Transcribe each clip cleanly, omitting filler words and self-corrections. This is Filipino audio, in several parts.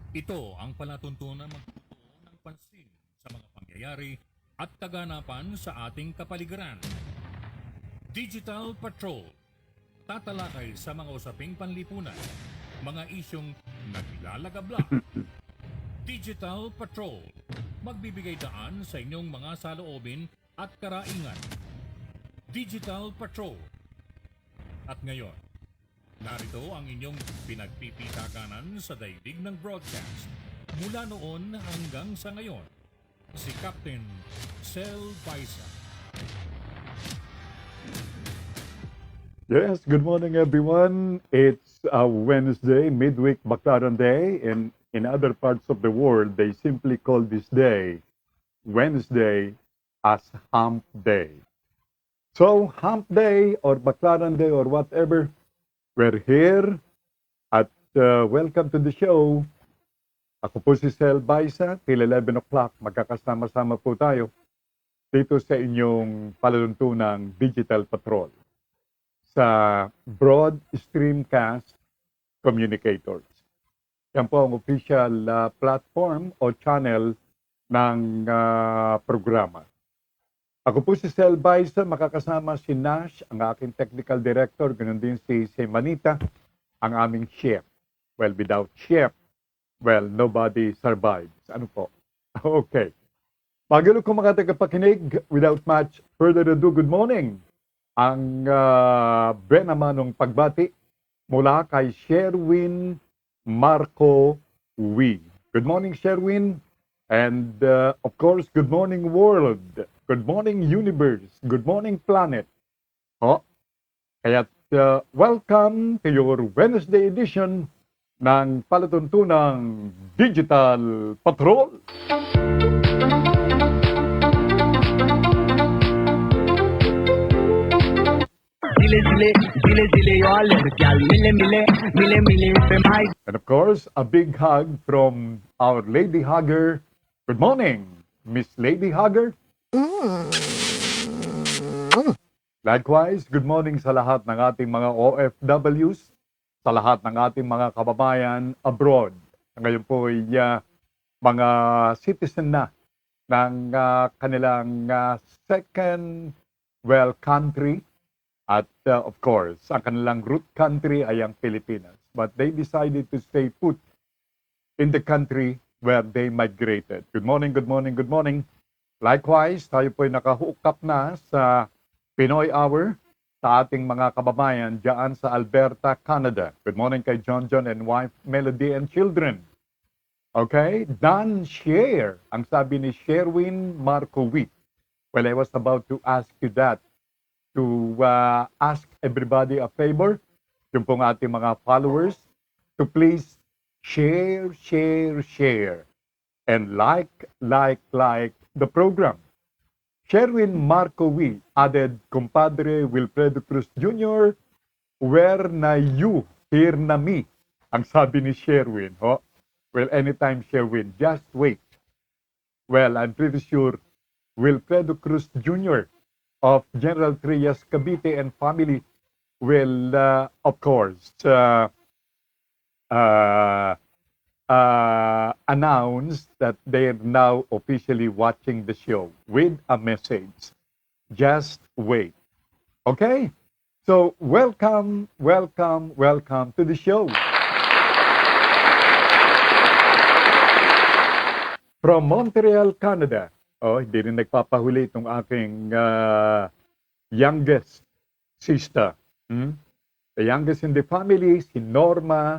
Ito ang palatuntunan magtutuon ng pansin sa mga pangyayari at kaganapan sa ating kapaligiran. Digital Patrol. Tatalakay sa mga usaping panlipunan, mga isyong naglalagablak. Digital Patrol. Magbibigay daan sa inyong mga saloobin at karaingan. Digital Patrol. At ngayon, narito ang inyong pinagpipitakanan sa daigdig ng broadcast. Mula noon hanggang sa ngayon, si Captain Sel Baisa. Yes, good morning everyone. It's a Wednesday, midweek Baclaran Day, and in other parts of the world, they simply call this day, Wednesday, as Hump Day. So, Hump Day or Baclaran Day or whatever, we're here at welcome to the show. Ako po si Sel Baisa, till 11 o'clock, magkakasama-sama po tayo dito sa inyong paluntunang Digital Patrol sa Broad Streamcast Communicators. Yan po ang official platform o channel ng programa. Ako po si Sel Baisa, makakasama si Nash, ang aking technical director, ganoon din si Manita, ang aming chef. Well, without chef, well, nobody survives. Ano po? Okay. Bago ko mga tagapakinig, without much further ado, good morning. Ang benamanong pagbati mula kay Sherwin Marco Wee. Good morning, Sherwin. And of course, good morning, world. Good morning, universe. Good morning, planet. Kaya welcome to your Wednesday edition ng palatuntunang Digital Patrol. And of course, a big hug from our Lady Hugger. Good morning, Miss Lady Hugger. Likewise, good morning sa lahat ng ating mga OFWs, sa lahat ng ating mga kababayan abroad. Ngayon po ay mga citizen na ng kanilang second country. At of course, ang kanilang root country ay ang Pilipinas. But they decided to stay put in the country where they migrated. Good morning, good morning, good morning. Likewise, tayo po ay naka-hook up na sa Pinoy Hour sa ating mga kababayan dyan sa Alberta, Canada. Good morning kay John and wife, Melody and children. Okay? Done share, ang sabi ni Sherwin Marco Wee. Well, I was about to ask you that, to ask everybody a favor, yung pong ating mga followers, to please share, and like the program. Sherwin Marco Wee added, Compadre Wilfredo Cruz Jr., where na you, here na me, ang sabi ni Sherwin. Well, anytime Sherwin, just wait. Well, I'm pretty sure Wilfredo Cruz Jr. of General Trias Cavite and family will, of course, announce that they are now officially watching the show with a message. Just wait. Okay? So, welcome to the show. From Montreal, Canada. Hindi rin nagpapahuli itong aking youngest sister. The youngest in the family, si Norma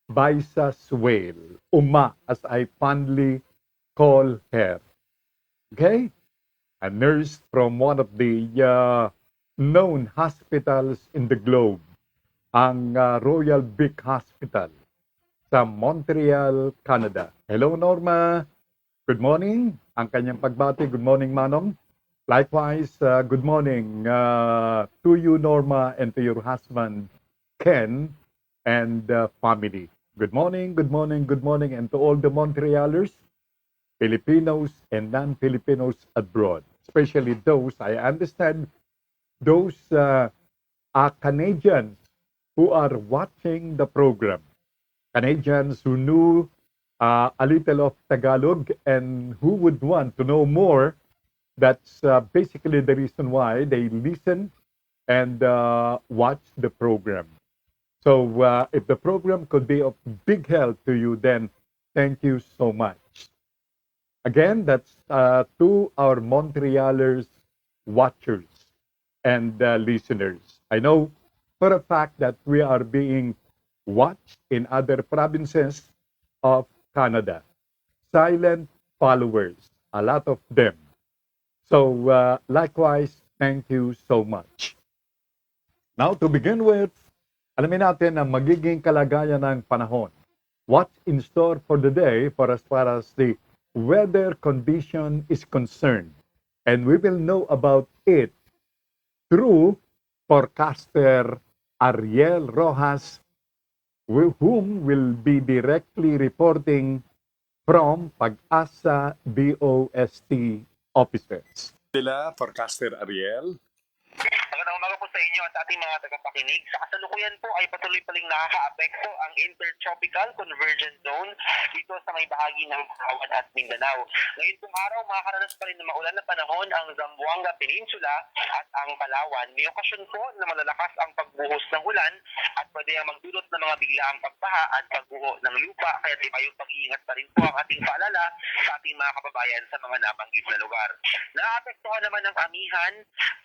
Baisa Suel. Uma, as I fondly call her. Okay? A nurse from one of the known hospitals in the globe. Ang Royal Vic Hospital sa Montreal, Canada. Hello, Norma. Good morning. Ang kanyang pagbati, good morning, Manong. Likewise, good morning to you, Norma, and to your husband, Ken, and family. Good morning, and to all the Montrealers, Filipinos and non-Filipinos abroad. Especially those, I understand, those Canadians who are watching the program. Canadians who knew a little of Tagalog, and who would want to know more? That's basically the reason why they listen and watch the program. So if the program could be of big help to you, then thank you so much. Again, that's to our Montrealers, watchers, and listeners. I know for a fact that we are being watched in other provinces of Canada. Silent followers, a lot of them. So likewise, thank you so much. Now to begin with, alamin natin ang magiging kalagayan ng panahon. What's in store for the day for as far as the weather condition is concerned. And we will know about it through forecaster Ariel Rojas, whom will be directly reporting from Pag-asa BOST offices. Sila, forecaster Ariel. Magandang umaga po sa inyo at sa ating mga tagapakinig. Sa kasalukuyan po ay patuloy paling nakaka-apekto ang Intertropical Convergence Zone dito sa may bahagi ng Palawan at Mindanao. Ngayon pong araw, makakaranas pa rin ng maulan na panahon ang Zamboanga Peninsula at ang Palawan. May okasyon po na malalakas ang pagbuhos ng ulan at pwede ang magdulot ng mga biglaang pagbaha at pagguho ng lupa. Kaya tayong pag-iingat pa rin po ang ating paalala sa ating mga kababayan sa mga nabanggit na lugar. Naapektuhan naman ng amihan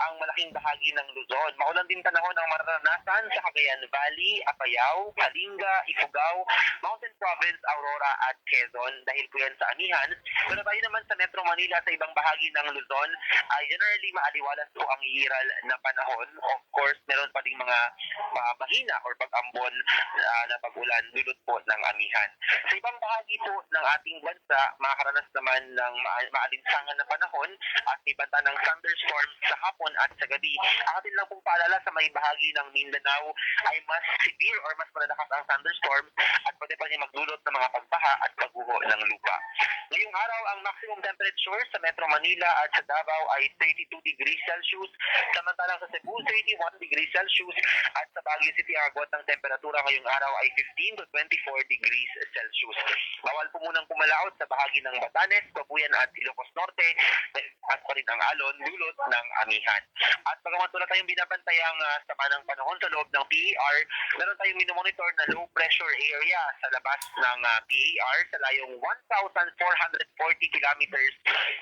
ang malaking bahagi ng Luzon. Maulan din panahon ang mararanasan sa Cagayan Valley, Apayao, Kalinga, Ifugao, Mountain Province, Aurora at Quezon dahil po yan sa amihan. Pero tayo naman sa Metro Manila sa ibang bahagi ng Luzon ay generally maaliwalas po ang iiral na panahon. Of course, meron pa ding mga mahina or pag-ambon na pag-ulan dulot po ng amihan. Sa ibang bahagi po ng ating bansa, makakaranas naman ng maalinsangan na panahon at may banta ng thunderstorms sa hapon at sa gabi. Ang atin lang pong paalala sa may bahagi ng Mindanao ay mas severe or mas malalakas ang thunderstorm at pwede pa rin magdulot ng mga pagbaha at pagguho ng lupa. Ngayong araw, ang maximum temperature sa Metro Manila at sa Davao ay 32 degrees Celsius, samantalang sa Cebu, 31 degrees Celsius at sa Baguio City, ang agwat ng temperatura ngayong araw ay 15 to 24 degrees Celsius. Bawal po munang pumalaot sa bahagi ng Batanes, Babuyan at Ilocos Norte at pa rin ang alon dulot ng amihan. At bagamat wala tayong binabantayang sama ng panahon sa loob ng PER, meron tayong minomonitor na low pressure area sa labas ng PER sa layong 1,440 kilometers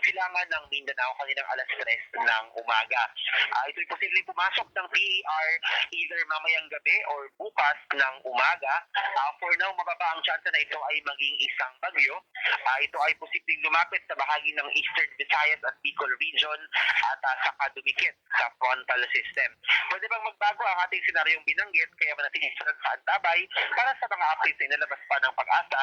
silangan ng Mindanao kaninang alas 3 ng umaga. Ito'y posibleng pumasok ng PER either mamayang gabi or bukas ng umaga. For now, mababa ang chance na ito ay maging isang bagyo. Ito ay posibleng lumapit sa bahagi ng Eastern Visayas at Bicol region at saka dumikit sa frontal system. Pwede bang magbago ang ating senaryong binanggit kaya manatiling sa nagkaantabay para sa mga updates na inalabas pa ng Pag-asa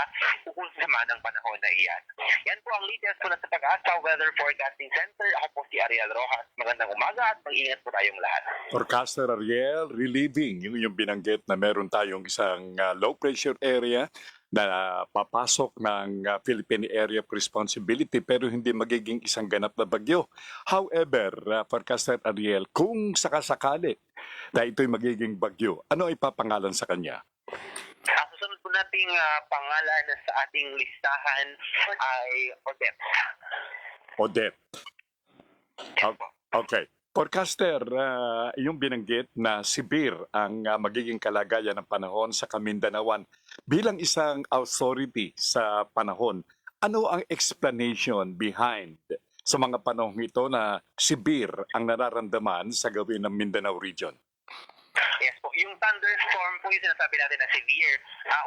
ukol sa sama ng panahon na iyan. Yan po ang latest mula sa Pag-asa Weather Forecasting Center. Ako po si Ariel Rojas. Magandang umaga at mag-ingat po tayong lahat. Forecaster Ariel, relieving yung binanggit na meron tayong isang low pressure area na papasok ng Philippine Area of Responsibility pero hindi magiging isang ganap na bagyo. However, Forecaster Ariel, kung sakasakali na ito'y magiging bagyo, ano ay papangalan sa kanya? Ang susunod po nating pangalan sa ating listahan ay Odette. Odette. Okay. Forecaster, yung binanggit na severe ang magiging kalagayan ng panahon sa Kamindanawan. Bilang isang authority sa panahon, ano ang explanation behind sa mga panahong ito na severe ang nararamdaman sa gawin ng Mindanao region? Yes po, yung thunderstorm po yung sinasabi natin na severe.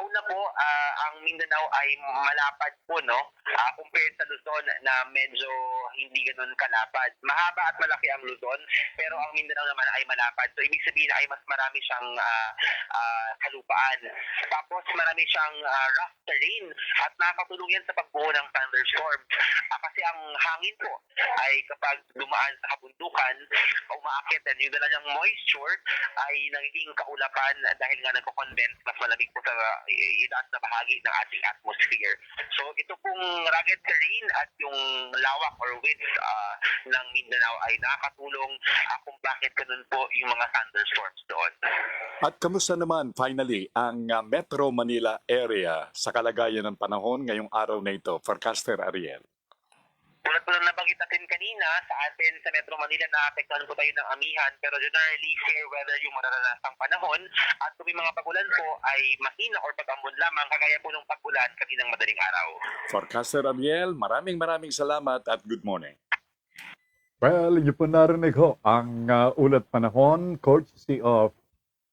Una po, ang Mindanao ay malapad po, no? Compared sa Luzon na medyo hindi ganun kalapad. Mahaba at malaki ang Luzon, pero ang Mindanao naman ay malapad. So, ibig sabihin ay mas marami siyang kalupaan. Tapos, marami siyang rough terrain at nakakatulong yan sa pagbuo ng thunderstorm. Kasi ang hangin po ay kapag dumaan sa kabundukan, umaakit, and yung dala niyang moisture ay nagiging kaulapan dahil nga nagko-condense, mas malamig po sa itaas na bahagi ng ating atmosphere. So ito pong rugged terrain at yung lawak or width ng Mindanao ay nakakatulong kung bakit ganun po yung mga thunderstorms doon. At kamusta naman finally ang Metro Manila area sa kalagayan ng panahon ngayong araw na ito, Forecaster Ariel? Tulad po ng nabanggit natin kanina, sa atin sa Metro Manila, naapektuhan po tayo ng amihan, pero generally fair weather yung mararanasang panahon, at kung may mga pagulan po ay mahina or pag-ambon lamang, kagaya po ng pagulan kaninang madaling araw. Forecaster Ariel, maraming salamat at good morning. Well, yun po narinig ho ang ulat panahon, courtesy of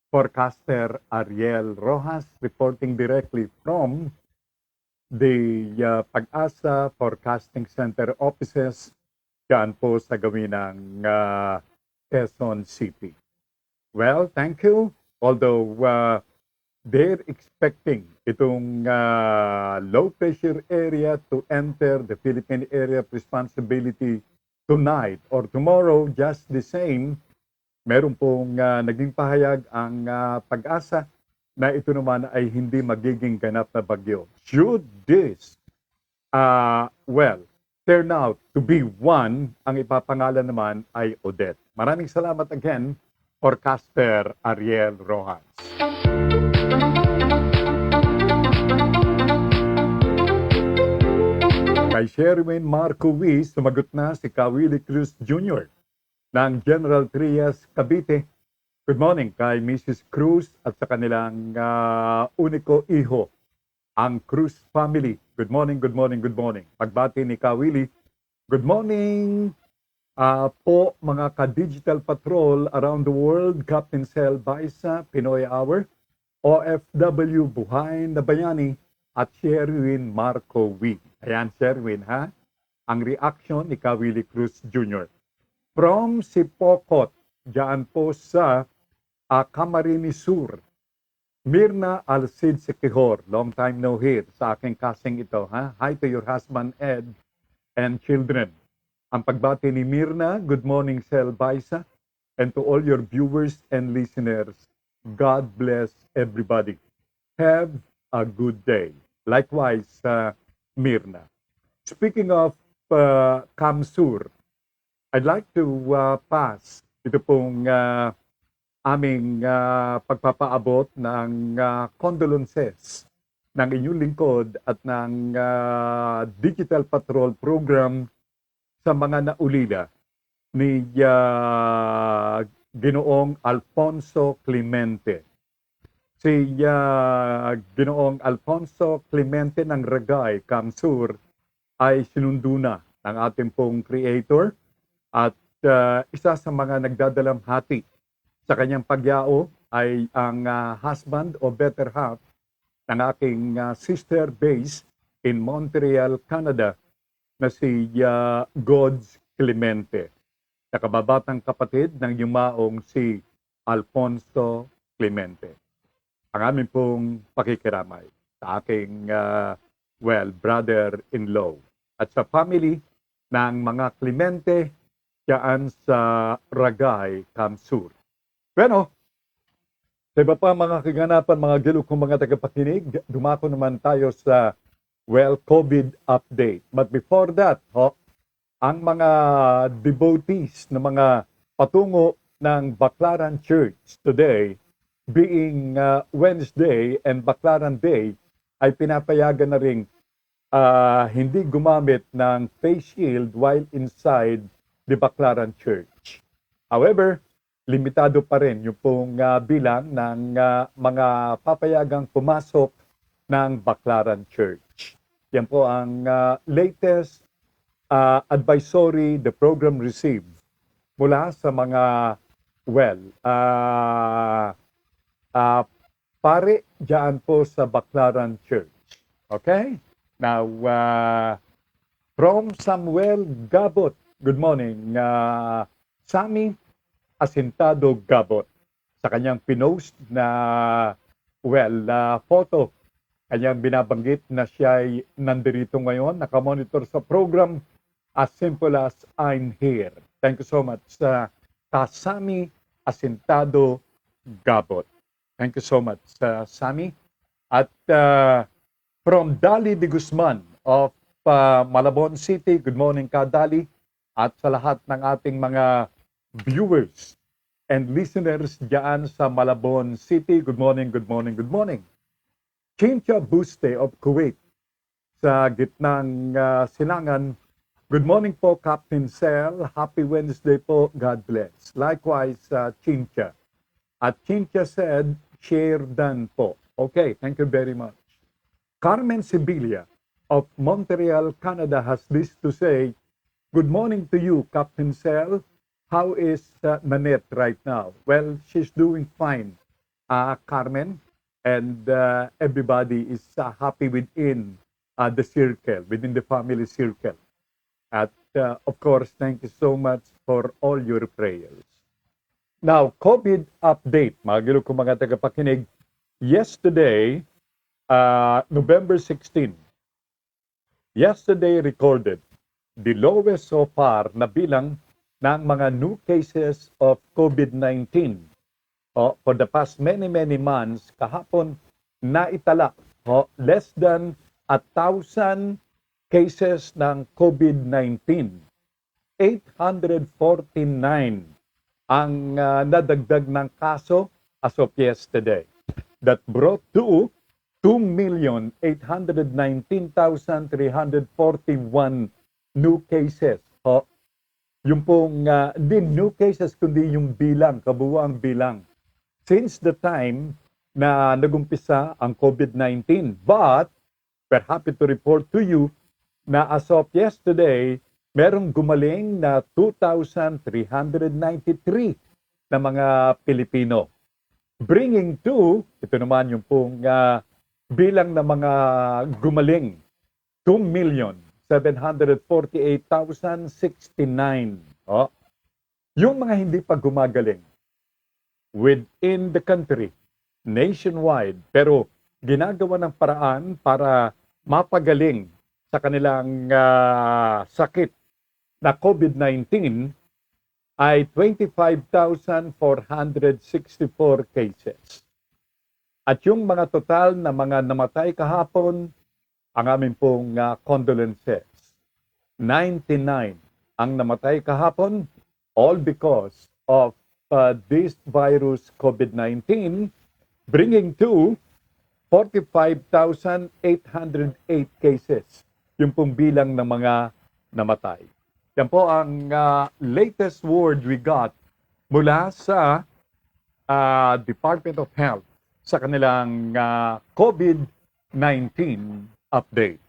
forecaster Ariel Rojas, reporting directly from the Pag-asa Forecasting Center offices dyan po sa gawin ng Quezon City. Well, thank you. Although they're expecting itong low pressure area to enter the Philippine area of responsibility tonight or tomorrow, just the same, meron pong naging pahayag ang Pag-asa na ito naman ay hindi magiging ganap na bagyo. Should this, turn out to be one, ang ipapangalan naman ay Odette. Maraming salamat again, forecaster Ariel Rojas. Kay Sherwin Marco Wies, sumagot na si Kawili Cruz Jr. ng General Trias, Cavite. Good morning kay Mrs. Cruz at sa kanilang uniko iho, ang Cruz family. Good morning, good morning, good morning. Pagbati ni Kawili, good morning po mga ka-digital patrol around the world, Captain Sel Baisa, Pinoy Hour, OFW Buhay na Bayani, at Sherwin Marco Wee. Ayan, Sherwin, ha? Ang reaction ni Kawili Cruz Jr. From Sipokot, diyan po sa Camarines Sur, Mirna Alcid Sekihor, long time no hear sa aking kasing ito. Ha? Hi to your husband Ed and children. Ang pagbati ni Mirna, good morning Sel Baisa, and to all your viewers and listeners, God bless everybody. Have a good day. Likewise, Mirna. Speaking of Kamsur, I'd like to pass ito pong aming pagpapaabot ng condolences ng inyong lingkod at ng Digital Patrol Program sa mga naulila ni Ginoong Alfonso Clemente. Si Ginoong Alfonso Clemente ng Ragay, Kamsur, ay sinundo na ng ating pong creator at isa sa mga nagdadalamhati sa kanyang pagyao ay ang husband o better half ng aking sister base in Montreal, Canada na si Gods Clemente. Nakababatang kapatid ng yumaong si Alfonso Clemente. Ang aming pong pakikiramay sa aking brother-in-law at sa family ng mga Clemente diyan sa Ragay, Kamsur. Bueno, sa iba pa mga kaganapan, mga gilo kong mga tagapakinig, dumako naman tayo sa COVID update. But before that, ang mga devotees na mga patungo ng Baclaran Church today, being Wednesday and Baclaran Day, ay pinapayagan na rin hindi gumamit ng face shield while inside the Baclaran Church. However, limitado pa rin yung pong bilang ng mga papayagang pumasok ng Baclaran Church. Yan po ang latest advisory the program received mula sa mga pare dyan po sa Baclaran Church. Okay? Now, from Samuel Gabot, good morning, Sammy Asintado Gabot, sa kanyang pinost na photo. Kanyang binabanggit na siya ay nandirito ngayon, nakamonitor sa program as simple as I'm here. Thank you so much sa Sammy Asintado Gabot. Thank you so much, Sammy. At from Dali de Guzman of Malabon City, good morning ka, Dali. At sa lahat ng ating mga viewers and listeners diyan sa Malabon City, good morning, good morning, good morning. Chincha Buste of Kuwait sa gitnang Silangan. Good morning po, Captain Sel. Happy Wednesday po. God bless. Likewise, Chincha. At Chincha said, share done po. Okay, thank you very much. Carmen Sibilia of Montreal, Canada has this to say, good morning to you, Captain Sel. How is Nanette right now? Well, she's doing fine, Carmen. And everybody is happy within the circle, within the family circle. At of course, thank you so much for all your prayers. Now, COVID update, mga gilo ko mga tagapakinig. Yesterday, November 16, yesterday recorded the lowest so far na bilang ng mga new cases of COVID-19. For the past many months, kahapon naitala less than 1,000 cases ng COVID-19. 849 ang nadagdag ng kaso as of yesterday. That brought to 2,819,341 new cases. Yung pong din new cases kundi yung bilang, kabuuang bilang. Since the time na nagumpisa ang COVID-19. But we're happy to report to you na as of yesterday, merong gumaling na 2,393 na mga Pilipino. Bringing to, ito naman yung pong bilang na mga gumaling, 2,748,069. Yung mga hindi pa gumagaling within the country, nationwide, pero ginagawa ng paraan para mapagaling sa kanilang sakit na COVID-19 ay 25,464 cases. At yung mga total na mga namatay kahapon, ang aming pong condolences. 99 ang namatay kahapon, all because of this virus COVID-19, bringing to 45,808 cases yung pong bilang ng mga namatay. Yan po ang latest word we got mula sa Department of Health sa kanilang COVID-19 update.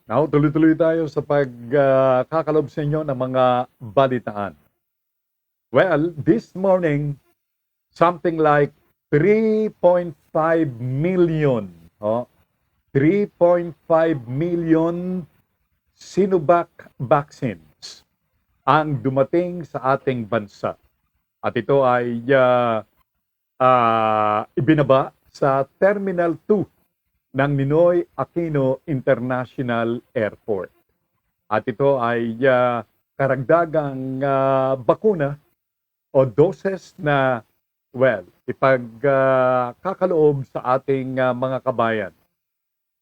Now, tuloy-tuloy tayo sa pagkakalob sa inyo ng mga balitaan. Well, this morning, something like 3.5 million, 3.5 million Sinovac vaccines ang dumating sa ating bansa. At ito ay ibinaba sa Terminal 2 ng Ninoy Aquino International Airport. At ito ay karagdagang bakuna o doses na ipagkakaloob sa ating mga kabayan.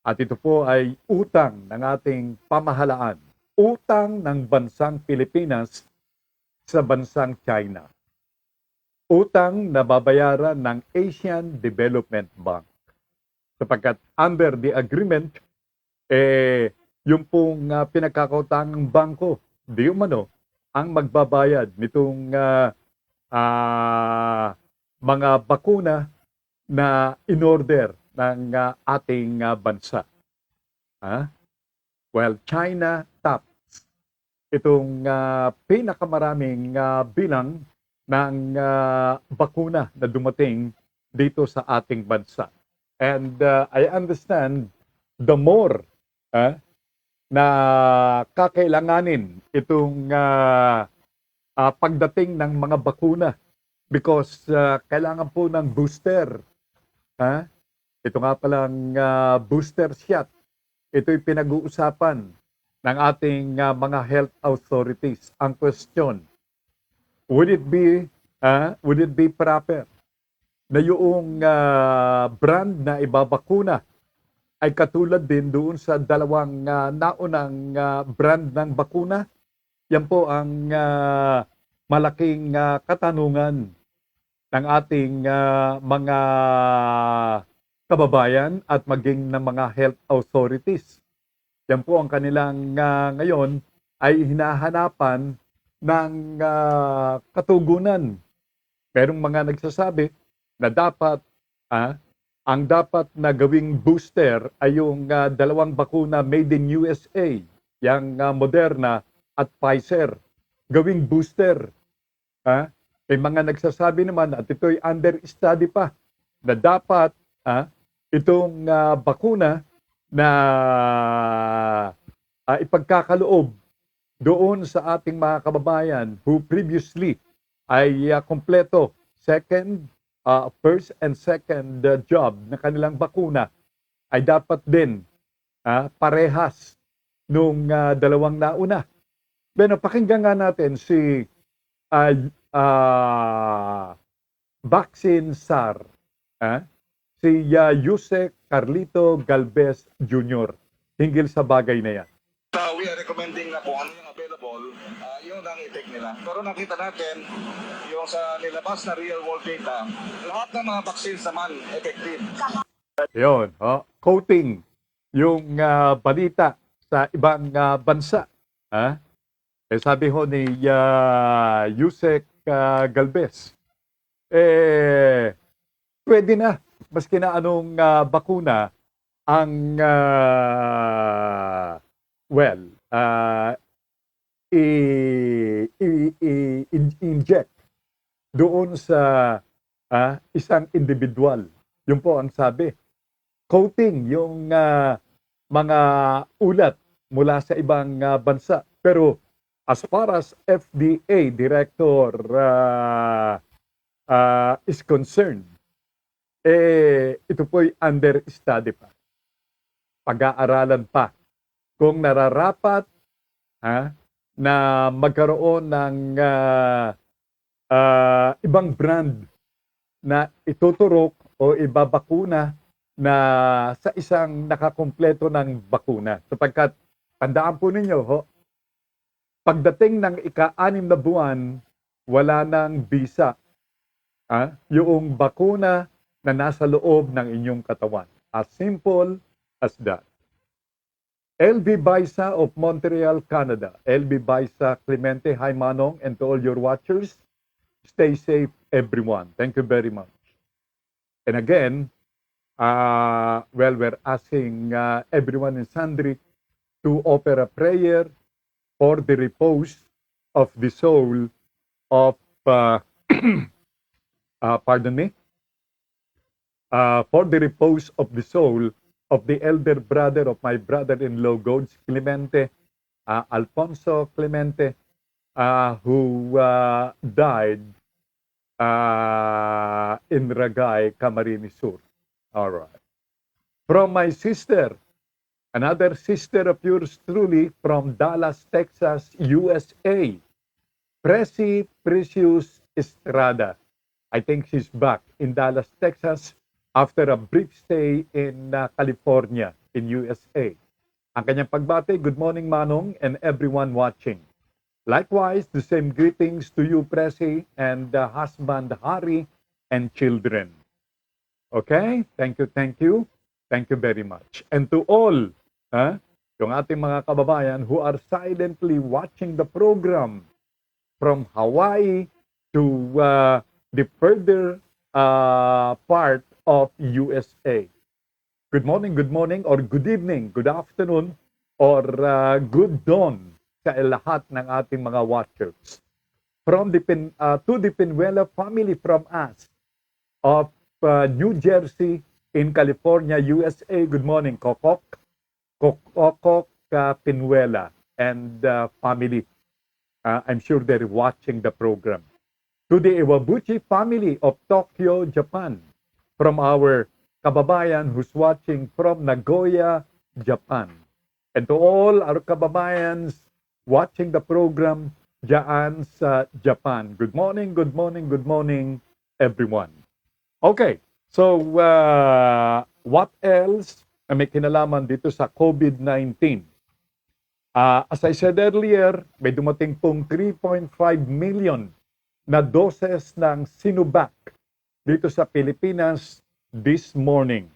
At ito po ay utang ng ating pamahalaan, utang ng bansang Pilipinas sa bansang China. Utang na babayaran ng Asian Development Bank. Sapagkat under the agreement, yung pong pinagkakautangang bangko, di umano, ang magbabayad nitong mga bakuna na in-order ng ating bansa. Well, China tops itong pinakamaraming bilang ng bakuna na dumating dito sa ating bansa. And I understand the more na kakailanganin itong pagdating ng mga bakuna because kailangan po ng booster. Ito nga palang booster shot. Ito'y pinag-uusapan ng ating mga health authorities. Ang question, would it be proper na yung brand na ibabakuna ay katulad din doon sa dalawang naunang brand ng bakuna? Yan po ang malaking katanungan ng ating mga kababayan at maging ng mga health authorities. Yan po ang kanilang ngayon ay hinahanapan ng katugunan. Merong mga nagsasabi na dapat ang dapat na gawing booster ay yung dalawang bakuna made in USA, yung Moderna at Pfizer. Gawing booster. May mga nagsasabi naman at ito'y under study pa na dapat itong bakuna na ipagkakaloob doon sa ating mga kababayan who previously ay kompleto first and second job na kanilang bakuna ay dapat din parehas nung dalawang nauna. Bueno, pakinggan nga natin si Vaccine Czar, si Yusek Carlito Galvez Jr. hinggil sa bagay na yan. We are recommending na kung ano yung available, yun ang i-take nila. Pero nakita natin, yung sa nilabas na real world data, lahat ng mga vaccines naman effective. Yun, quoting yung balita sa ibang bansa. Sabi ho ni Yusek Galvez, pwede na, maski na anong bakuna ang i-inject doon sa isang individual. Yun po ang sabi. Quoting yung mga ulat mula sa ibang bansa. Pero as far as FDA Director is concerned, ito po'y under study pa. Pag-aaralan pa kung nararapat na magkaroon ng ibang brand na ituturok o ibabakuna na sa isang nakakumpleto ng bakuna. Sapagkat, tandaan po ninyo, pagdating ng ika-6 na buwan, wala nang bisa yung bakuna na nasa loob ng inyong katawan. As simple as that. LB Baisa of Montreal, Canada. LB Baisa Clemente, hi Manong, and to all your watchers, stay safe everyone. Thank you very much. And again, we're asking everyone in Sandri to offer a prayer for the repose of the soul of, for the repose of the soul of the elder brother of my brother-in-law, Godes Clemente, Alfonso Clemente, who died in Ragay, Camarines Sur. All right. From my sister, another sister of yours truly from Dallas, Texas, USA, Preci Precious Estrada. I think she's back in Dallas, Texas, after a brief stay in California, in USA. Ang kanyang pagbate, good morning Manong and everyone watching. Likewise, the same greetings to you, Presi, and husband Hari and children. Okay? Thank you, thank you. Thank you very much. And to all, yung ating mga kababayan who are silently watching the program from Hawaii to the further part of USA. Good morning, or good evening, good afternoon, or good dawn sa lahat ng ating mga watchers. From the to the Pinuela family from us of New Jersey in California, USA. Good morning, Kokok Pinuela and family. I'm sure they're watching the program. To the Iwabuchi family of Tokyo, Japan. From our kababayan who's watching from Nagoya, Japan. And to all our kababayans watching the program dyan sa Japan. Good morning, good morning, good morning, everyone. Okay, so what else na may kinalaman dito sa COVID-19? As I said earlier, may dumating pong 3.5 million na doses ng Sinovac dito sa Pilipinas this morning.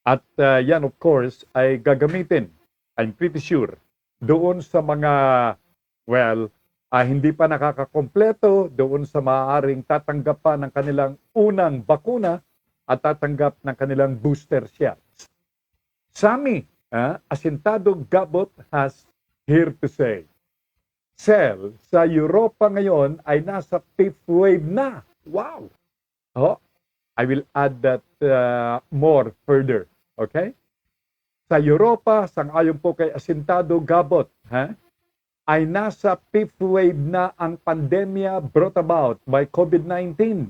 At yan of course ay gagamitin, I'm pretty sure, doon sa mga, hindi pa nakakakompleto, doon sa maaaring tatanggap pa ng kanilang unang bakuna at tatanggap ng kanilang booster shots. Sami, Asintado Gabot has here to say, Cell sa Europa ngayon ay nasa fifth wave na. Wow! Oh, I will add that more further. Okay? Sa Europa, sang-ayon po kay Asintado Gabot, ay nasa fifth wave na ang pandemya brought about by COVID-19.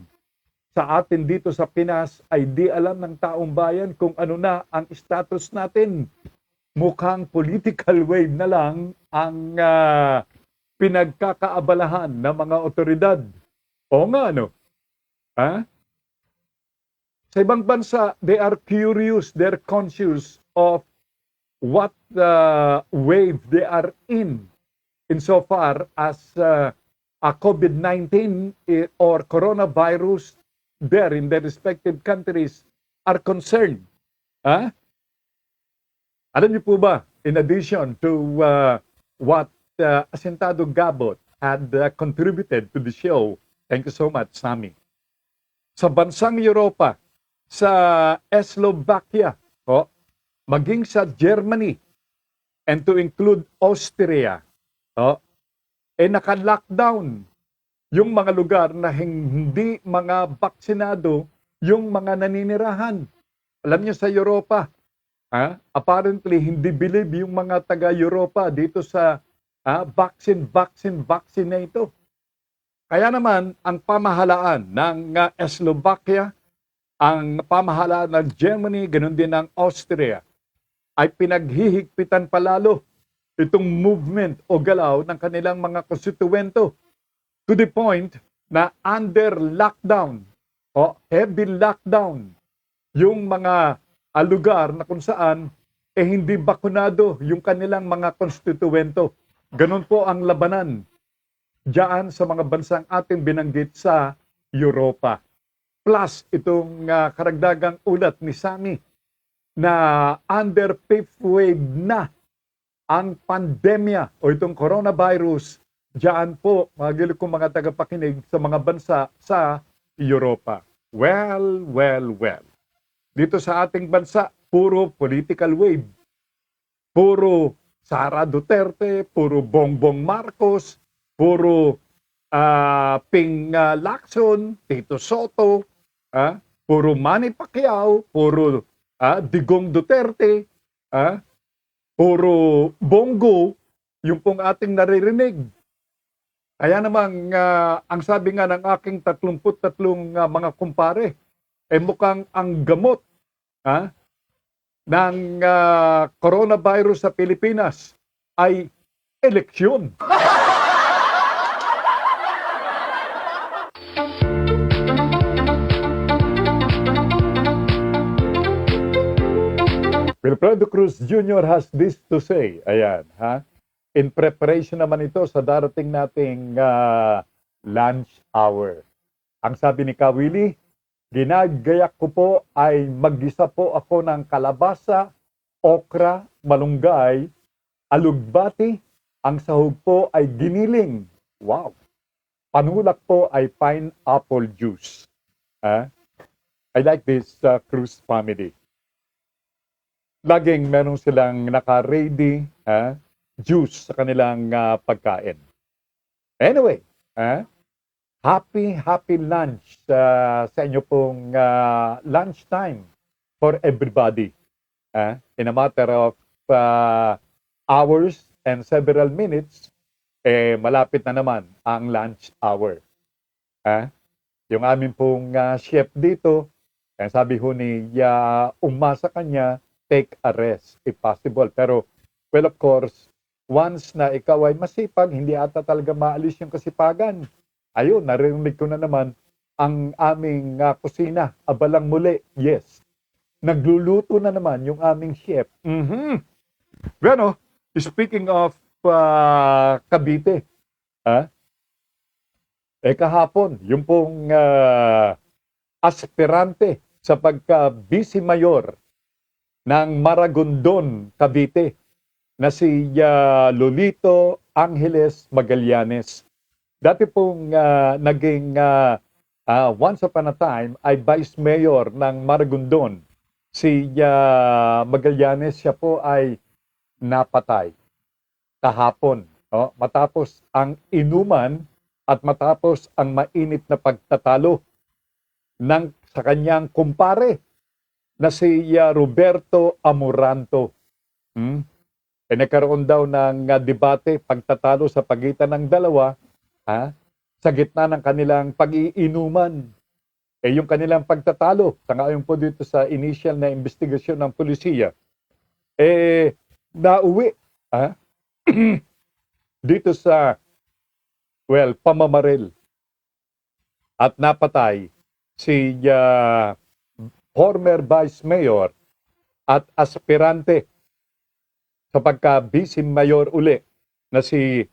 Sa atin dito sa Pinas ay di alam ng taong bayan kung ano na ang status natin. Mukhang political wave na lang ang pinagkakaabalahan ng mga otoridad. O nga, ano? Sa ibang bansa, they are curious, they're conscious of what wave they are in insofar as a COVID-19 or coronavirus there in their respective countries are concerned. Alam niyo po ba, in addition to what Asintado Gabot had contributed to the show, thank you so much, Sami. Sa bansang Europa, sa Slovakia, maging sa Germany, and to include Austria, naka-lockdown yung mga lugar na hindi mga baksinado yung mga naninirahan. Alam niyo sa Europa, apparently hindi believe yung mga taga-Europa dito sa vaccine na ito. Kaya naman, ang pamahalaan ng Slovakia, ang pamahalaan ng Germany, ganun din ng Austria, ay pinaghihigpitan palalo itong movement o galaw ng kanilang mga konstituwento to the point na under lockdown o heavy lockdown yung mga lugar na kung saan hindi bakunado yung kanilang mga konstituwento. Ganun po ang labanan diyan sa mga bansang ating binanggit sa Europa. Plus itong karagdagang ulat ni Sami na under fifth wave na ang pandemya o itong coronavirus diyan po, mga mga tagapakinig sa mga bansa sa Europa. Well. Dito sa ating bansa, puro political wave. Puro Sara Duterte, puro Bongbong Marcos, puro Ping Lacson, Tito Soto, puro Manny Pacquiao, puro Digong Duterte, puro Bongo, yung pong ating naririnig. Kaya namang ang sabi nga ng aking 33 mga kumpare, mukhang ang gamot ng coronavirus sa Pilipinas ay eleksyon. Wilfredo Cruz Jr. has this to say. Ayan, in preparation naman ito sa darating nating lunch hour. Ang sabi ni Kawili, ginagayak ko po ay maggisa po ako ng kalabasa, okra, malunggay, alugbati. Ang sahog po ay giniling. Wow! Panulak po ay pineapple juice. I like this Cruz family. Laging meron silang naka-ready juice sa kanilang pagkain. Anyway, happy lunch sa inyo pong lunchtime for everybody. In a matter of hours and several minutes, malapit na naman ang lunch hour. Yung amin pong chef dito, sabi ho ni umasa kanya, take a rest if possible. Pero Well, of course, once na ikaw ay masipag, hindi ata talaga maalis yung kasipagan. Ayun, narinig ko na naman ang aming kusina. Abalang muli, yes. Nagluluto na naman yung aming chef. Bueno, speaking of Cavite, ha? Kahapon, yung pong aspirante sa pagka-vice mayor ng Maragondon, Cavite, na si Lolito Angeles Magallanes. Dati pong naging once upon a time ay vice mayor ng Maragondon. Si Magallanes, siya po ay napatay kahapon. Matapos ang inuman at matapos ang mainit na pagtatalo sa kanyang kumpare na si Roberto Amoranto. Nagkaroon daw ng debate, pagtatalo sa pagitan ng dalawa, sa gitna ng kanilang pag-iinuman. Yung kanilang pagtatalo, sangayon po dito sa initial na investigasyon ng pulisiya, nauwi dito sa, pamamaril. At napatay si former vice mayor at aspirante sa pagka-vice mayor uli na si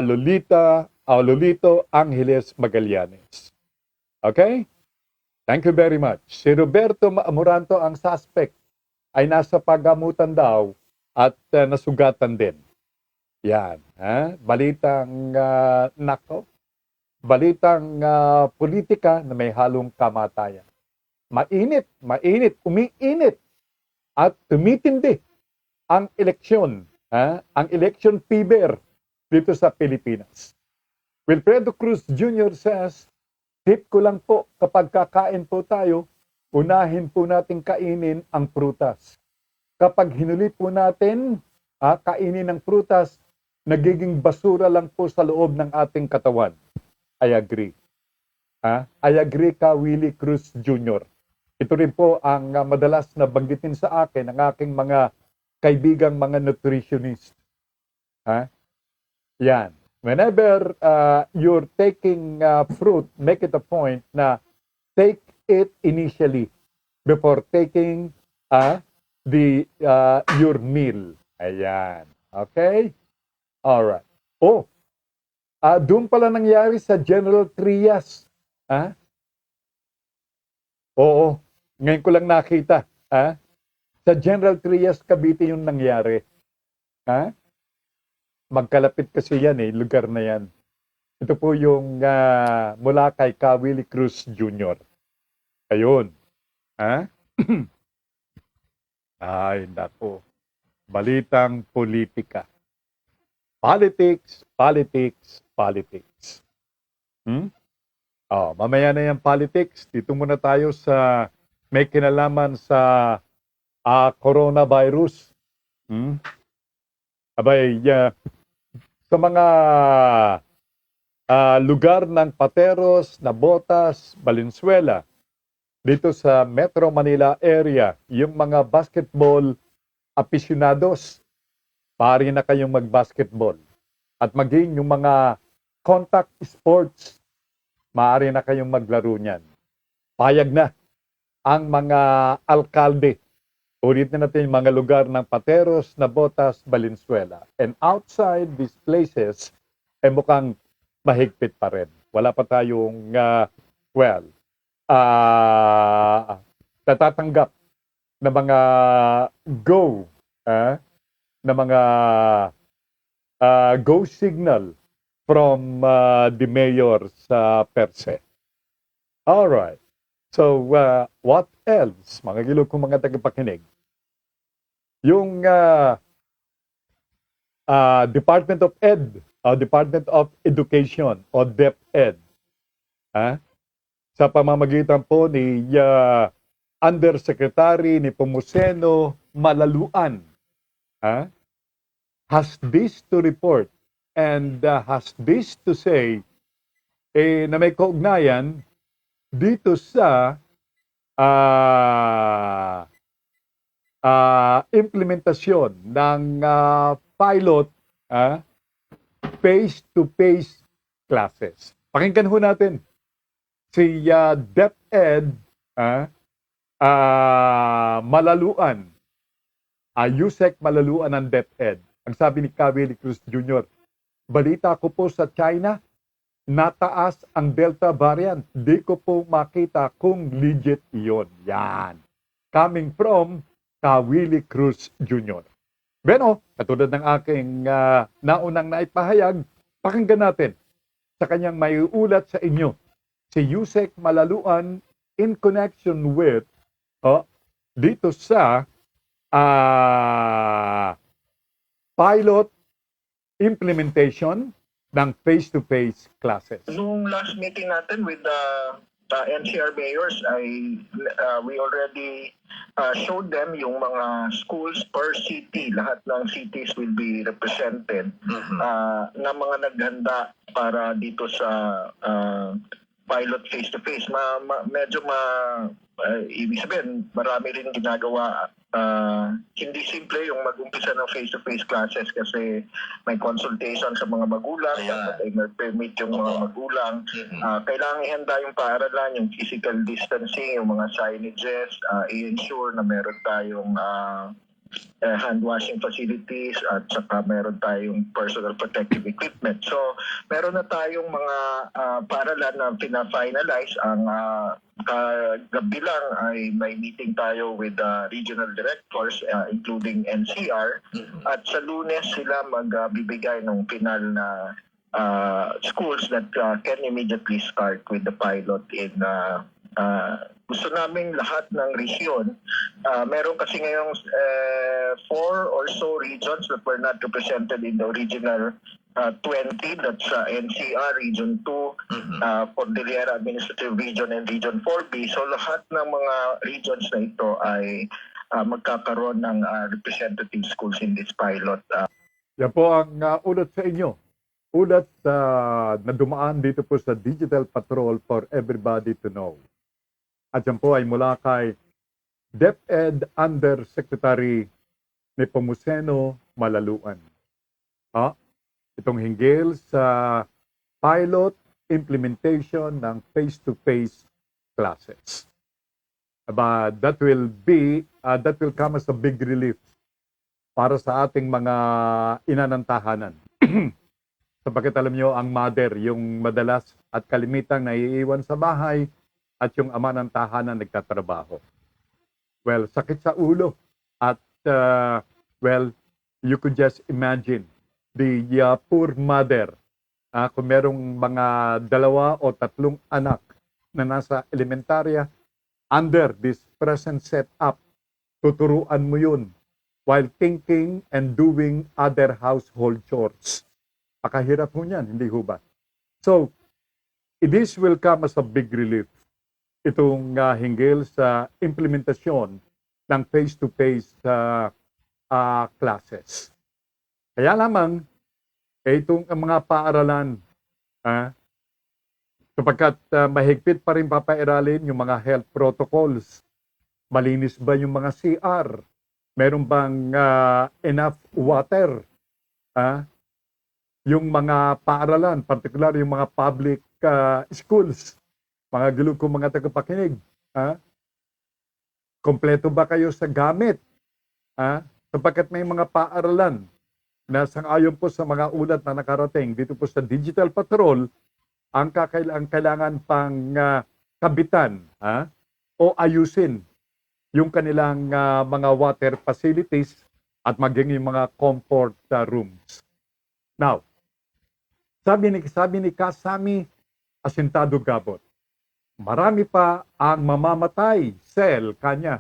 Lolito Angeles Magallanes. Okay? Thank you very much. Si Roberto Amoranto, ang suspect, ay nasa pagamutan daw at nasugatan din. Yan. Balitang balitang politika na may halong kamatayan. Mainit, umiinit at tumitindi ang eleksyon, ang election fever dito sa Pilipinas. Wilfredo Cruz Jr. says, tip ko lang po, kapag kakain po tayo, unahin po natin kainin ang prutas. Kapag hinuli po natin, kainin ng prutas, nagiging basura lang po sa loob ng ating katawan. I agree. I agree ka, Willie Cruz Jr. Ito rin po ang madalas na banggitin sa akin ng aking mga kaibigang mga nutritionist. Yan. Whenever you're taking fruit, make it a point na take it initially before taking your meal. Ayan. Okay? Alright. Doon pala nangyari sa General Trias. Oo. Ngayon ko lang nakita. Sa General Trias, Cavite yung nangyari. Magkalapit kasi yan lugar na yan. Ito po yung mula kay Willie Cruz Jr. Ayun. Ay, nako. Balitang politika. Politics. Mamaya na yung politics. Dito muna tayo sa may kinalaman sa coronavirus. Abay, sa mga lugar ng Pateros, Nabotas, Valenzuela, dito sa Metro Manila area, yung mga basketball aficionados, pari na kayong mag-basketball. At maging yung mga contact sports, maaari na kayong maglaro niyan. Payag na ang mga alkalde. Ulitin natin yung mga lugar ng Pateros, Nabotas, Valenzuela. And outside these places, mukhang mahigpit pa rin. Wala pa tayong, natatanggap na mga go signal from the mayor sa per se. Alright. So, what else? Mga gilog kong mga tagapakinig. Yung Department of Department of Education o DepEd, sa pamamagitan po ni Undersecretary ni Pomuceno Malaluan, has this to report and has this to say na may kaugnayan dito sa implementasyon ng pilot face-to-face classes. Pakinggan ho natin si DepEd Malaluan, Yusek Malaluan ng DepEd. Ang sabi ni Willie Cruz Jr., balita ko po sa China, nataas ang Delta variant. Di ko po makita kung legit iyon. Yan. Coming from Willie Cruz Jr. Beno, katulad ng aking naunang naipahayag, pakinggan natin sa kanyang maiulat sa inyo si Yusek Malaluan in connection with dito sa pilot implementation ng face-to-face classes. Nung last meeting natin with the NCR mayors, we already showed them yung mga schools per city. Lahat ng cities will be represented na mga naghanda para dito sa pilot face-to-face. Medyo ibig sabihin, marami rin ginagawa. Hindi simple yung mag-umpisa ng face-to-face classes kasi may consultation sa mga magulang, dapat ay may permit yung mga magulang. Kailangan ihanda yung paaralan, yung physical distancing, yung mga signages, i-ensure na meron tayong hand washing facilities at saka meron tayong personal protective equipment. So, meron na tayong mga paaralan na pina-finalize. Ang kagabi lang ay may meeting tayo with regional directors including NCR at sa Lunes sila magbibigay ng final na schools that can immediately start with the pilot in gusto namin lahat ng region. Meron kasi ngayong 4 or so regions that were not represented in the original 20. That's NCR, Region 2, Cordillera Administrative Region, and Region 4B. So lahat ng mga regions na ito ay magkakaroon ng representative schools in this pilot. Yan po ang ulat sa inyo. Ulat na dumaan dito po sa Digital Patrol for everybody to know. At yan po ay mula kay DepEd Undersecretary Nepomuceno Malaluan. Itong hinggil sa pilot implementation ng face-to-face classes. But that will come as a big relief para sa ating mga ina ng tahanan. Sapagkat alam nyo, ang mother, yung madalas at kalimitang naiiwan sa bahay, at yung ama ng tahanan nagtatrabaho. Well, sakit sa ulo. At, you could just imagine the poor mother. Kung merong mga 2 o 3 anak na nasa elementarya, under this present setup, tuturuan mo yun while thinking and doing other household chores. Pakahirap mo yan, hindi ho ba? So, this will come as a big relief. Itong hinggil sa implementasyon ng face-to-face classes. Kaya lamang, itong mga paaralan, sapagkat mahigpit pa rin papairalin yung mga health protocols. Malinis ba yung mga CR? Meron bang enough water? Yung mga paaralan, particular yung mga public schools, mga gilog kong mga tagapakinig, kompleto ba kayo sa gamit? Sapagkat may mga paaralan na sang-ayon po sa mga ulat na nakarating dito po sa Digital Patrol, ang kailangan pang kabitan o ayusin yung kanilang mga water facilities at maging yung mga comfort rooms. Now, sabi ni Kasami Asintado Gabot, marami pa ang mamamatay, kanya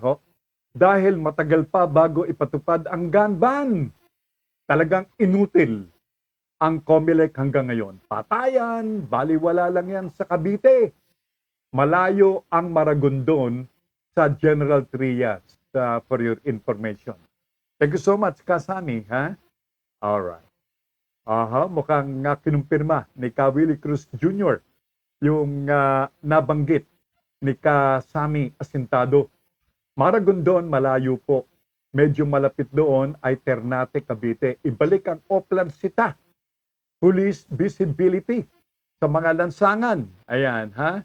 dahil matagal pa bago ipatupad ang gun ban. Talagang inutil ang COMELEC hanggang ngayon. Patayan, baliwala lang yan sa Cavite. Malayo ang Maragondon sa General Trias, for your information. Thank you so much, Kasami. Alright. Mukhang kinumpirma ni Willie Cruz Jr. yung nabanggit ni Kasami Asintado. Maragondon, malayo po. medyo malapit doon ay Ternate, Cavite. Ibalik ang Oplan Sita, police visibility sa mga lansangan. Ayan, ha?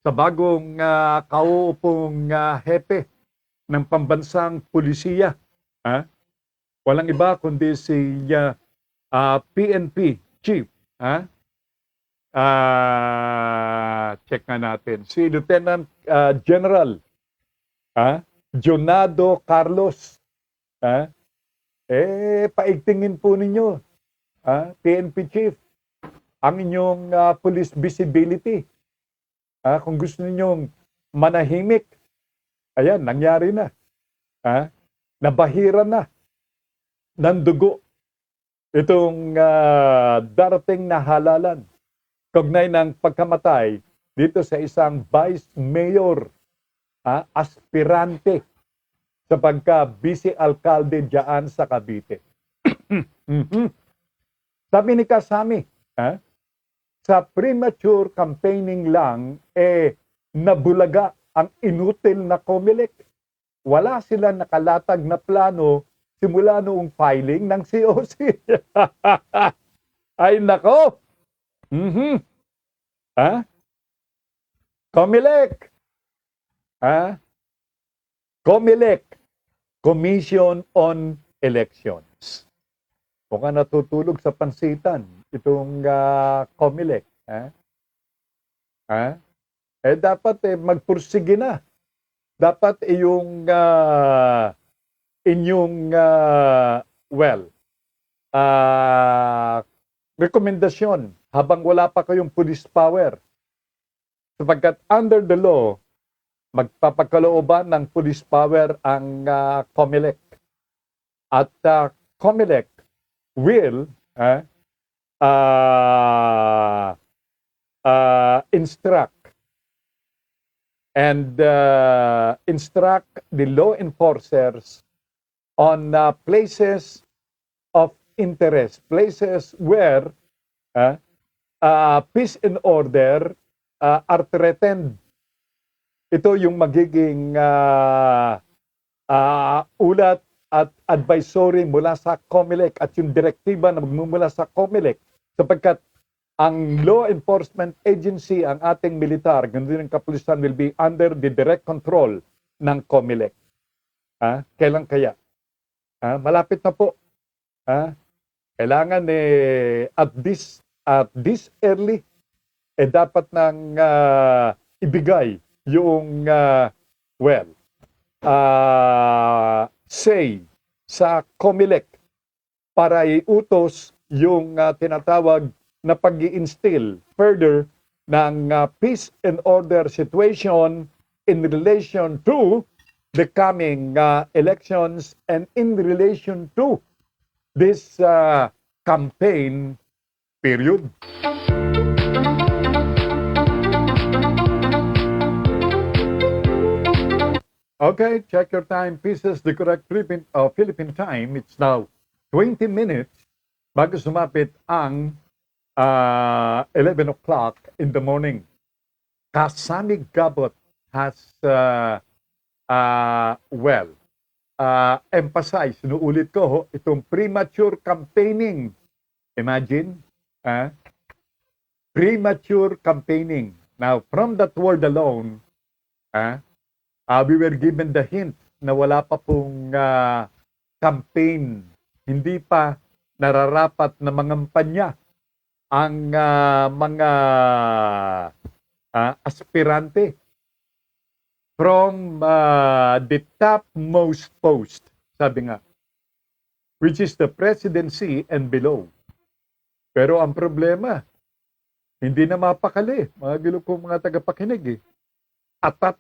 Sa bagong kauupong hepe ng pambansang pulisiya. Ha? Walang iba kundi si PNP chief. Ha? Check nga natin. Si Lieutenant General Jonado Carlos. Paigtingin po ninyo, PNP chief, ang inyong police visibility. Kung gusto ninyong manahimik, ayan, nangyari na. Nabahira na ng dugo itong darating na halalan. Kaugnay ng pagkamatay dito sa isang vice mayor, aspirante sa pagka-vice alcalde diyan sa Cavite. Sabi ni Kasami, sa premature campaigning lang, nabulaga ang inutil na COMELEC. Wala sila nakalatag na plano simula noong filing ng COC. Ay nako! COMELEC! COMELEC, Commission on Elections. Kung ka natutulog sa pansitan, itong COMELEC, dapat magpursige na. Dapat yung inyong rekomendasyon habang wala pa kayong police power. Sapagkat under the law, magpapakalooban ng police power ang COMELEC. At COMELEC will instruct the law enforcers on places of interest, places where peace and order are threatened. Ito yung magiging ulat at advisory mula sa COMELEC at yung direktiba na magmumula sa COMELEC sapagkat ang law enforcement agency, ang ating militar, ganun din ang kapulisan, will be under the direct control ng COMELEC. Kailan kaya? Malapit na po. Kailangan at this early dapat nang ibigay yung say sa COMELEC para iutos yung tinatawag na pag-i-instill further ng peace and order situation in relation to the coming elections and in relation to this campaign period. Okay, check your time pieces, the correct Philippine time. It's now 20 minutes bago sumapit ang 11 o'clock in the morning. Kasami Gabot has emphasized, inuulit ko, itong premature campaigning. Imagine, premature campaigning. Now, from that word alone, we were given the hint na wala pa pong campaign. Hindi pa nararapat na mangampanya ang mga aspirante from the topmost post, sabi nga, which is the presidency and below. Pero ang problema, hindi na mapakali, mga gilukong mga tagapakinig. Atat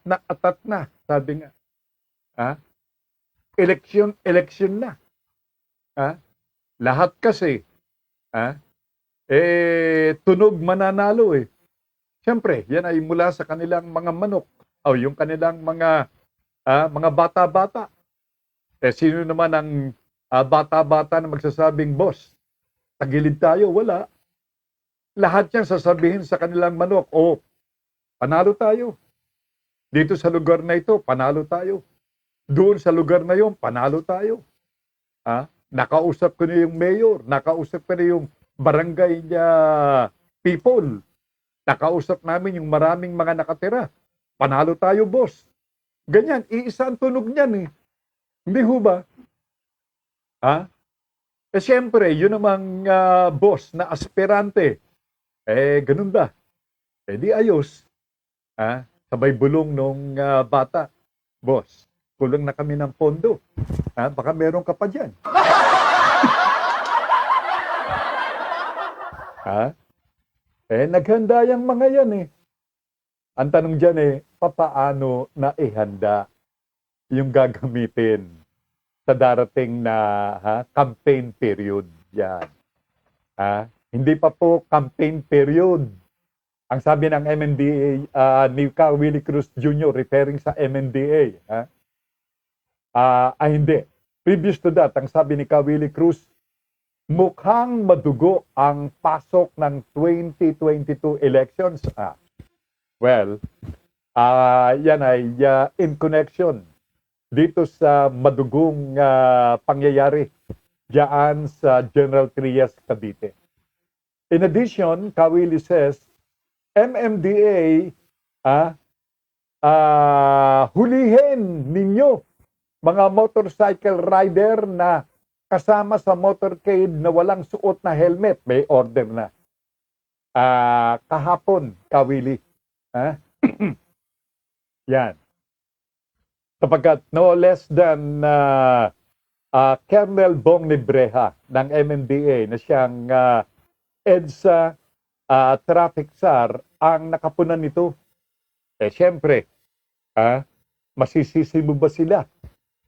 na, sabi nga. Election na. Lahat kasi, tunog mananalo Siyempre, yan ay mula sa kanilang mga manok o yung kanilang mga bata-bata. Sino naman ang bata-bata na magsasabing, boss, tagilid tayo? Wala. Lahat yan sasabihin sa kanilang manok, panalo tayo. Dito sa lugar na ito, panalo tayo. Doon sa lugar na yon, panalo tayo. Nakausap ko na yung mayor, nakausap ko na yung barangay people, nakausap namin yung maraming mga nakatira. Panalo tayo, boss. Ganyan, iisa ang tunog niyan eh. Hindi ho ba? Siyempre, yun namang boss na aspirante. Ganun ba? Di ayos. Sabay bulong nung bata. Boss, kulang na kami ng pondo. Baka meron ka pa dyan. Naghanda yung mga yan eh. Ang tanong dyan papaano na ihanda yung gagamitin sa darating na campaign period yan. Hindi pa po campaign period. Ang sabi ng MMDA ni Willie Cruz Jr. referring sa MMDA. Hindi. Previous to that, ang sabi ni Willie Cruz, mukhang madugo ang pasok ng 2022 elections. Yan ay in connection dito sa madugong pangyayari diyan sa General Trias, Cavite. In addition, Willie says, MMDA, hulihin ninyo mga motorcycle rider na kasama sa motorcade na walang suot na helmet. May order na. Kahapon, Willie. Yan. Sapagkat no less than Colonel Bong Libreha ng MMDA na siyang EDSA traffic SAR ang nakapunan nito. Siyempre, masisisi mo ba sila?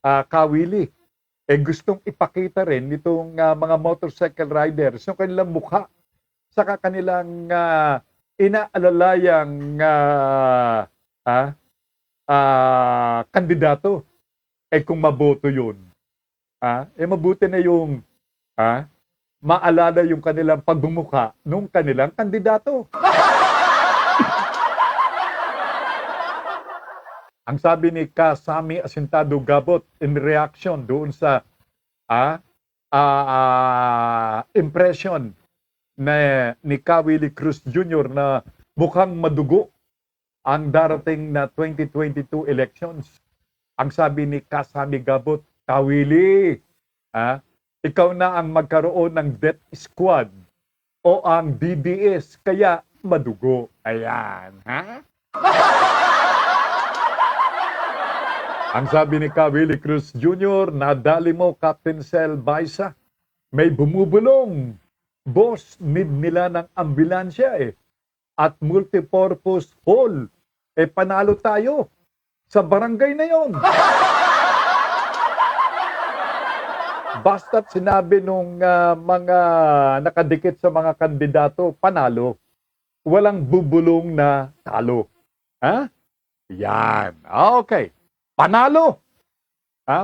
Kawili. Gustong ipakita rin nitong mga motorcycle riders yung kanilang mukha saka kanilang inaalalayang kandidato. Kung maboto yun, mabuti na yung maalala yung kanilang pagbumuka nung kanilang kandidato. Ang sabi ni Kasami Asintado Gabot in reaction doon sa impression ni Willie Cruz Jr. na mukhang madugo ang darating na 2022 elections. Ang sabi ni Kasami Gabot, Willie, ikaw na ang magkaroon ng death squad o ang DDS, kaya madugo. Ayan, Ang sabi ni Willie Cruz Jr., nadali mo, Captain Sel Baisa. May bumubulong. Boss, need nila ng ambulansya At multipurpose hall. Panalo tayo. Sa barangay na yon. Basta't sinabi nung mga nakadikit sa mga kandidato, panalo. Walang bubulong na talo. Yan. Okay. Panalo!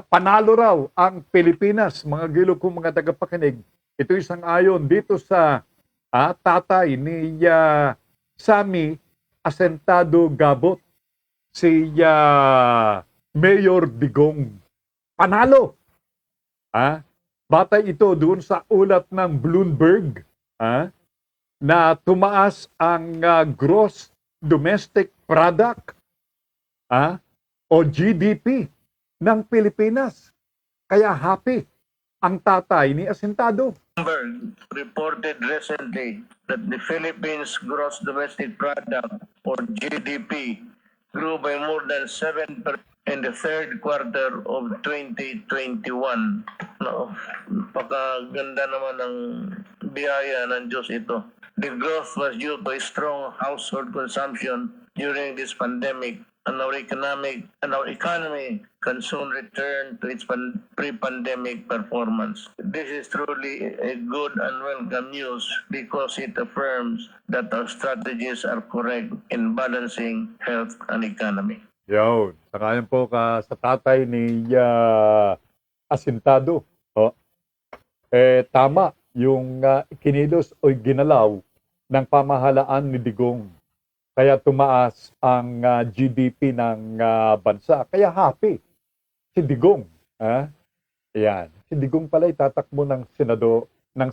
Panalo raw ang Pilipinas, mga gilo kong mga tagapakinig. Ito isang ayon dito sa tatay ni Sammy Asentado Gabot, si Mayor Digong. Panalo! Batay ito doon sa ulat ng Bloomberg na tumaas ang gross domestic product o GDP ng Pilipinas. Kaya happy ang tatay ni Asintado. Bloomberg reported recently that the Philippines gross domestic product or GDP grew by more than 7% in the third quarter of 2021. No, napakaganda naman ng biyaya ng Diyos ito. The growth was due to strong household consumption during this pandemic, and our economy can soon return to its pre-pandemic performance. This is truly a good and welcome news because it affirms that our strategies are correct in balancing health and economy. Yun. Sakayan po sa tatay ni Asintado. Tama yung kinilos o ginalaw ng pamahalaan ni Digong. Kaya tumaas ang GDP ng bansa. Kaya happy si Digong. Yan. Si Digong pala itatakbo ng senador ng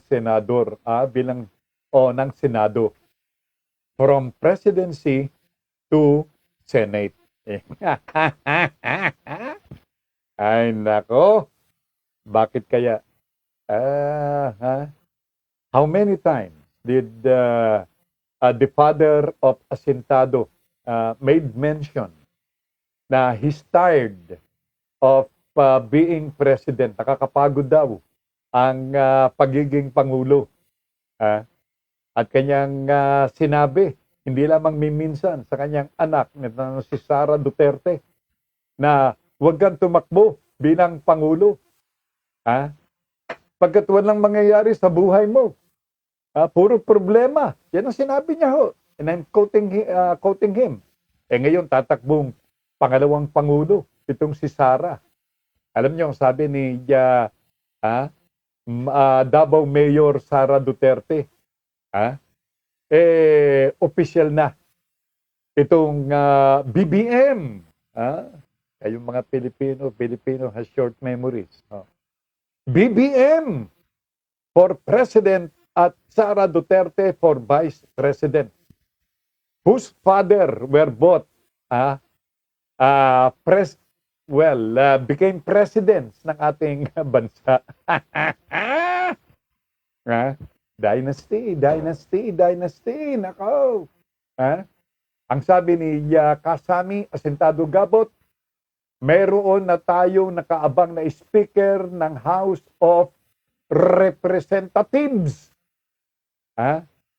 Senado from presidency to Senate. Ay nako, bakit kaya? How many times did the father of Asintado made mention na he's tired of being president? Nakakapagod daw ang pagiging pangulo. At kanyang sinabi, hindi lamang minsan sa kanyang anak na si Sara Duterte, na huwag kang tumakbo bilang pangulo. Pagkat walang mangyayari sa buhay mo. Puro problema. Yan ang sinabi niya ho. And I'm quoting him. Ngayon, tatakbong pangalawang pangulo, itong si Sara. Alam niyo, ang sabi ni Davao Mayor Sara Duterte, official na itong BBM. Kayong mga Pilipino has short memories. BBM for President at Sara Duterte for Vice President, whose father were both became presidents ng ating bansa. Dynasty. Nako. Ang sabi ni Kasami Asintado Gabot, mayroon na tayo nakaabang na speaker ng House of Representatives.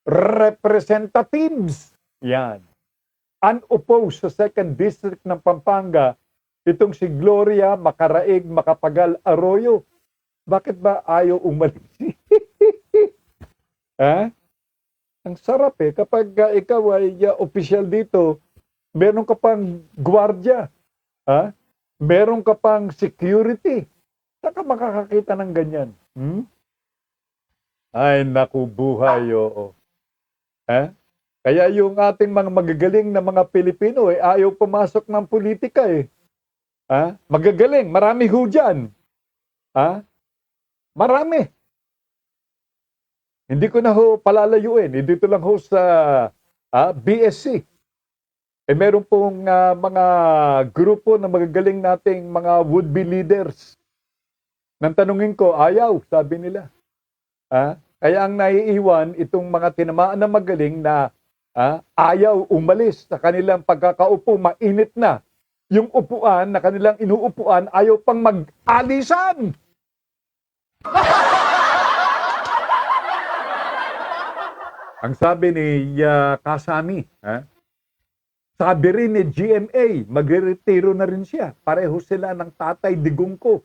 Representatives. Yan. Unopposed sa 2nd District ng Pampanga, itong si Gloria Macaraig Macapagal Arroyo. Bakit ba ayaw umalis? Ang sarap kapag ikaw ay official dito, meron ka pang gwardiya. Meron ka pang security. Saan ka makakakita ng ganyan? Ay, naku, buhay, oo. Kaya yung ating mga magagaling na mga Pilipino, ayaw pumasok ng politika, Magagaling, marami ho dyan. Marami. Hindi ko na ho palalayuin. Dito lang ho sa BSC. Meron pong mga grupo na magagaling nating mga would-be leaders. Nang tanungin ko, ayaw, sabi nila. Kaya ang naiiwan, itong mga tinamaan na magaling na ayaw umalis sa kanilang pagkakaupo, mainit na. Yung upuan na kanilang inuupuan, ayaw pang mag-alisan. Ang sabi ni Kasami, sabi rin ni GMA, magre-retiro na rin siya. Pareho sila ng Tatay Digong ko.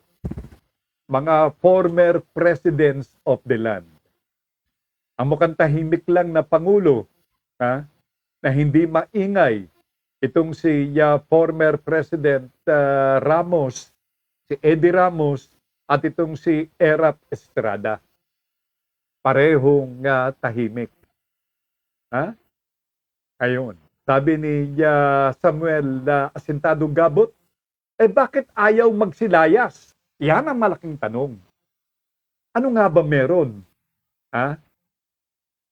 Mga former presidents of the land. Ang mukhang tahimik lang na Pangulo, na hindi maingay, itong si former President Ramos, si Eddie Ramos, at itong si Erap Estrada. Parehong tahimik. Ayun. Sabi ni Samuel Asintado Gabot, bakit ayaw magsilayas? Yan ang malaking tanong. Ano nga ba meron?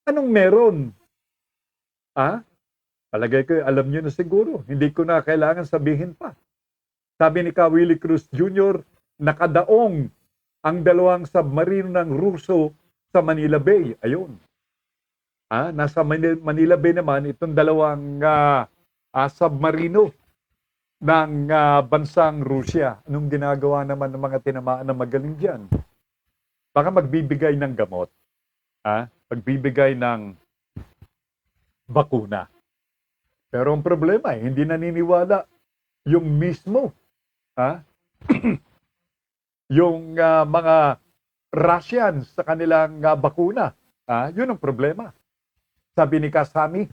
Anong meron? Palagay ko, alam nyo na siguro. Hindi ko na kailangan sabihin pa. Sabi ni Willie Cruz Jr., nakadaong ang dalawang submarino ng Ruso sa Manila Bay. Ayun. Nasa Manila Bay naman itong dalawang submarino ng bansang Rusya. Anong ginagawa naman ng mga tinamaan na magaling dyan? Baka magbibigay ng gamot. Magbibigay ng bakuna. Pero ang problema, hindi naniniwala yung mismo. Yung mga Russians sa kanilang bakuna. Yun ang problema. Sabi ni Kasami,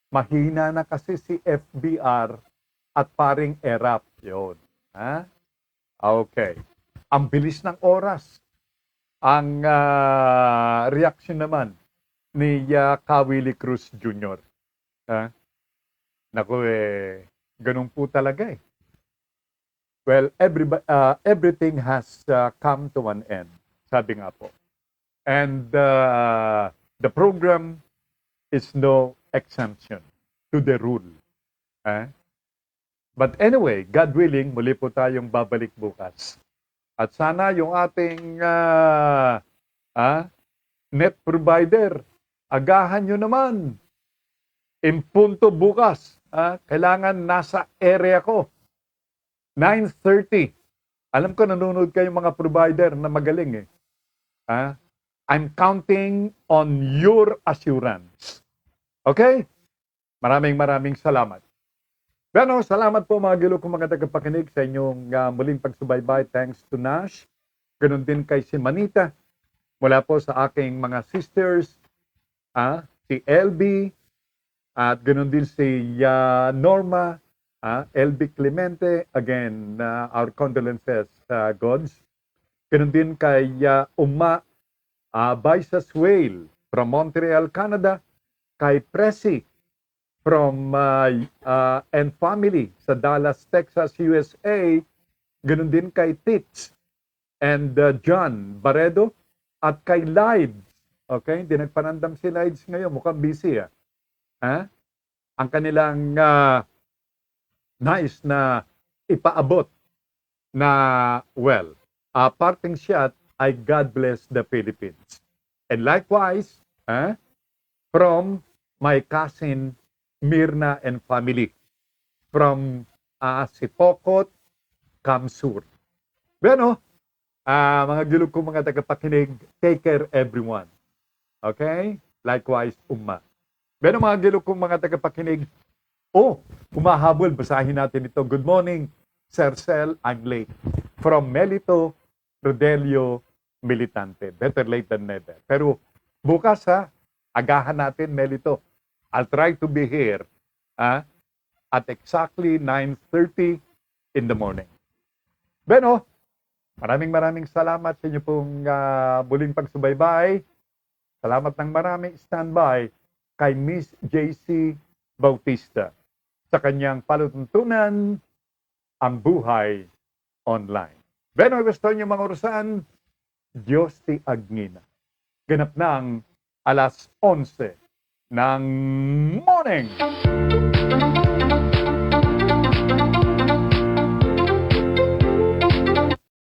mahina na kasi si FBR at paring ERAP. Yun. Okay. Ang bilis ng oras. Ang reaction naman ni Willie Cruz Jr. Naku, ganun po talaga Well, everything has come to an end, sabi nga po. And the program is no exemption to the rule. Eh? But anyway, God willing, muli po tayong babalik bukas. At sana yung ating net provider, agahan nyo naman. Impunto bukas. Kailangan nasa area ko. 9:30. Alam ko nanonood kayo mga provider na magaling eh. I'm counting on your assurance. Okay? Maraming salamat. Bueno, salamat po mga gilo kong mga tagapakinig sa inyong muling pagsubaybay. Thanks to Nash. Ganun din kay si Manita. Mula po sa aking mga sisters, si LB, at ganun din si Norma, LB Clemente. Again, our condolences, Gods. Ganun din kay Uma Baisas Whale from Montreal, Canada. Kay Presi from and family sa Dallas, Texas, USA. Ganun din kay Tits and John Baredo at kay Lides. Okay, hindi nagpanandam si Lides ngayon, mukhang busy ang kanilang nais na ipaabot na parting shot ay God bless the Philippines. And likewise, from my cousin Mirna and family from Sipokot, Kamsur. Bueno, mga gilog ko mga tagapakinig, take care everyone. Okay? Likewise, Umma. Bueno, mga gilog ko mga tagapakinig, humahabol, basahin natin ito. Good morning, Sir Cel, I'm late. From Melito Rodelio Militante. Better late than never. Pero bukas agahan natin, Melito. I'll try to be here at exactly 9:30 in the morning. Beno, maraming salamat sa inyo pong muling pagsubaybay. Salamat ng marami. Standby kay Miss JC Bautista sa kanyang palutuntunan ang buhay online. Beno, gusto niyo mga orasan, Diyos ti Agnina. Ganap ng alas 11 ng morning.